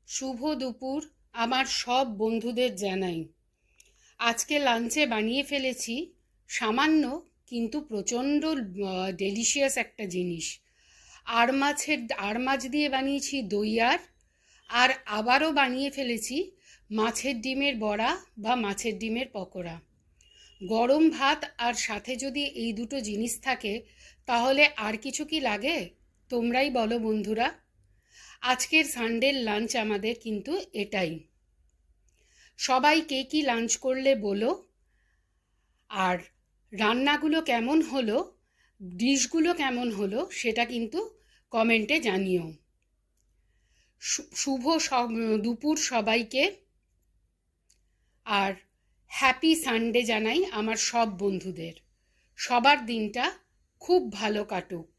শুভ দুপুর আমার সব বন্ধুদের জানাই। আজকে লাঞ্চে বানিয়ে ফেলেছি সামান্য কিন্তু প্রচণ্ড ডেলিশিয়াস একটা জিনিস। আর মাছ দিয়ে বানিয়েছি দই আর আবারও বানিয়ে ফেলেছি মাছের ডিমের বড়া বা মাছের ডিমের পকোড়া। গরম ভাত আর সাথে যদি এই দুটো জিনিস থাকে তাহলে আর কিছু কি লাগে? তোমরাই বলো বন্ধুরা। আজকের সানডের লাঞ্চ আমাদের কিন্তু এটাই। সবাই কে কী লাঞ্চ করলে বলো, আর রান্নাগুলো কেমন হলো, ডিশগুলো কেমন হলো সেটা কিন্তু কমেন্টে জানিও। শুভ দুপুর সবাইকে, আর হ্যাপি সানডে জানাই আমার সব বন্ধুদের। সবার দিনটা খুব ভালো কাটুক।